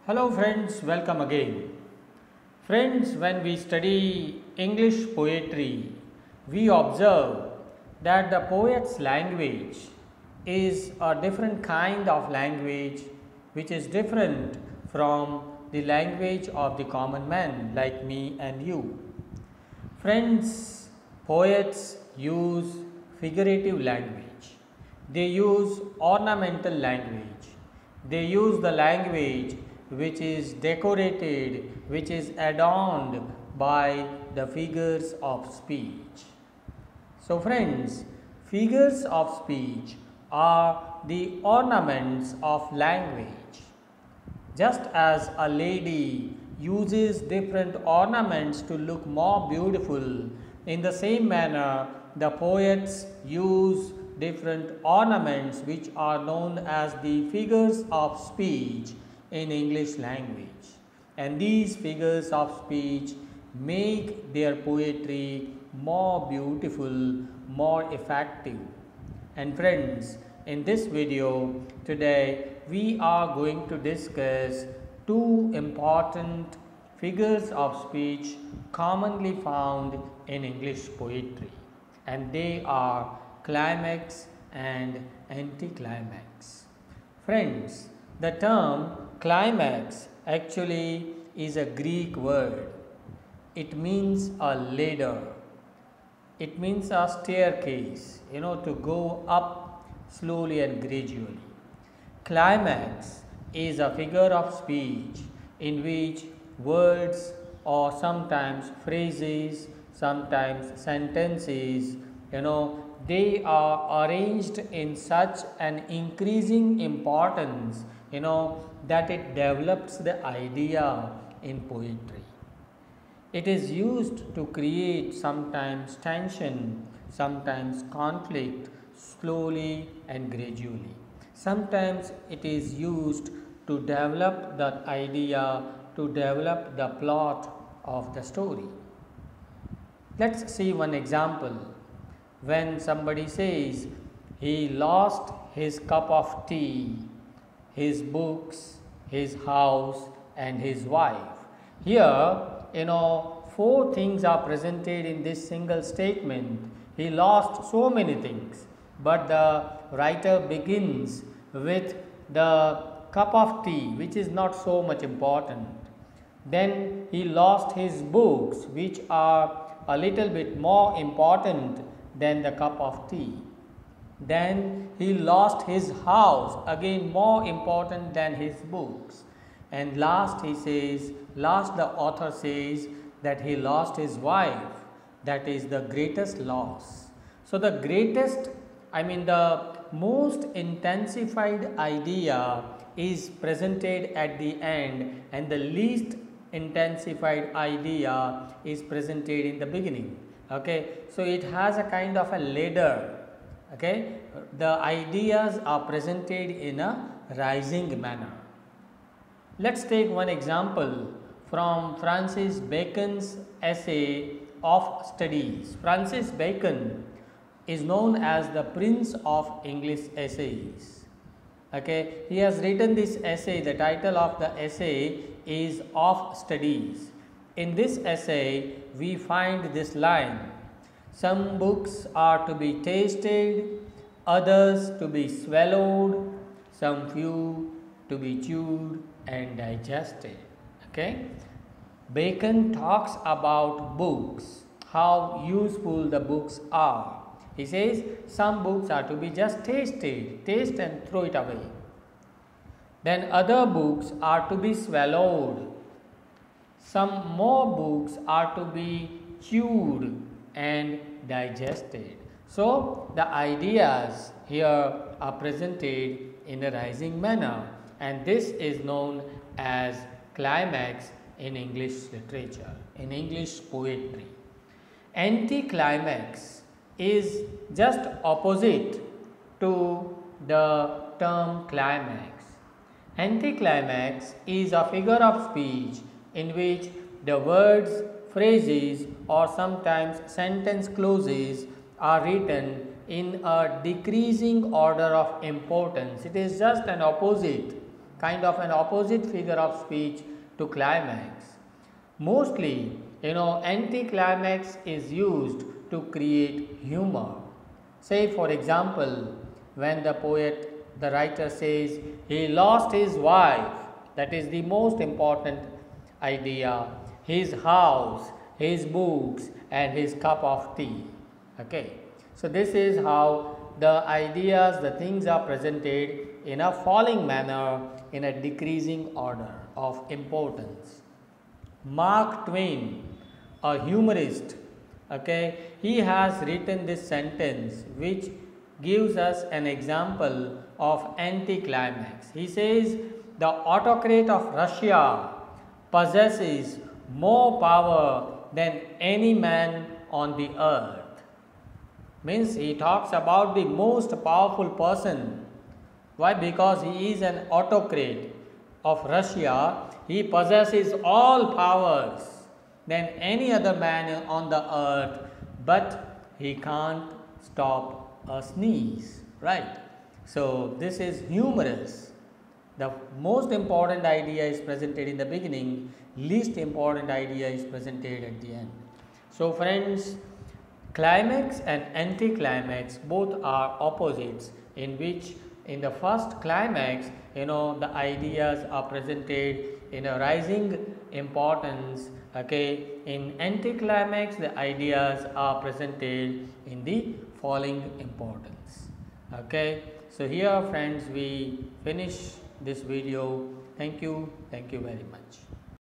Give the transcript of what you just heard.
Hello friends, welcome again. Friends, when we study English poetry, we observe that the poet's language is a different kind of language which is different from the language of the common man like me and you. Friends, poets use figurative language. They use ornamental language. They use the language which is decorated, which is adorned by the figures of speech. So friends, figures of speech are the ornaments of language. Just as a lady uses different ornaments to look more beautiful, in the same manner the poets use different ornaments which are known as the figures of speech in English language. And these figures of speech make their poetry more beautiful, more effective. And friends, in this video today we are going to discuss two important figures of speech commonly found in English poetry, and they are climax and anticlimax. Friends, the term climax actually is a Greek word. It means a ladder. It means a staircase, to go up slowly and gradually. Climax is a figure of speech in which words or sometimes phrases, sometimes sentences, they are arranged in such an increasing importance, that it develops the idea in poetry. It is used to create sometimes tension, sometimes conflict, slowly and gradually. Sometimes it is used to develop the idea, to develop the plot of the story. Let's see one example. When somebody says he lost his cup of tea, his books, his house and his wife. Here, four things are presented in this single statement. He lost so many things, but the writer begins with the cup of tea, which is not so much important. Then he lost his books, which are a little bit more important than the cup of tea. Then he lost his house, again more important than his books. And last the author says that he lost his wife. That is the greatest loss. So the most intensified idea is presented at the end, and the least intensified idea is presented in the beginning. Okay, so it has a kind of a ladder. Okay, the ideas are presented in a rising manner. Let's take one example from Francis Bacon's essay of studies. Francis Bacon is known as the Prince of English essays. Okay, he has written this essay. The title of the essay is Of Studies. In this essay, we find this line: some books are to be tasted, others to be swallowed, some few to be chewed and digested. Okay, Bacon talks about books, how useful the books are. He says some books are to be just tasted, taste and throw it away. Then other books are to be swallowed. Some more books are to be chewed and digested. So the ideas here are presented in a rising manner, and this is known as climax in English literature, in English poetry. Anti-climax is just opposite to the term climax. Anti-climax is a figure of speech in which the words, phrases or sometimes sentence closes are written in a decreasing order of importance. It is just an opposite kind of an opposite figure of speech to climax. Mostly, anti-climax is used to create humor. Say for example, when the writer says he lost his wife, that is the most important idea, his house, his books and his cup of tea. Okay. So this is how the ideas, the things are presented in a falling manner, in a decreasing order of importance. Mark Twain, a humorist, okay, he has written this sentence which gives us an example of anti-climax. He says, the autocrat of Russia possesses more power than any man on the earth. Means he talks about the most powerful person. Why? Because he is an autocrat of Russia. He possesses all powers than any other man on the earth, but he can't stop a sneeze, right? So this is humorous. The most important idea is presented in the beginning, least important idea is presented at the end. So friends, climax and anti-climax both are opposites, in which in the first climax, the ideas are presented in a rising importance. Okay, in anti-climax the ideas are presented in the falling importance. Okay, so here friends we finish this video. Thank you very much.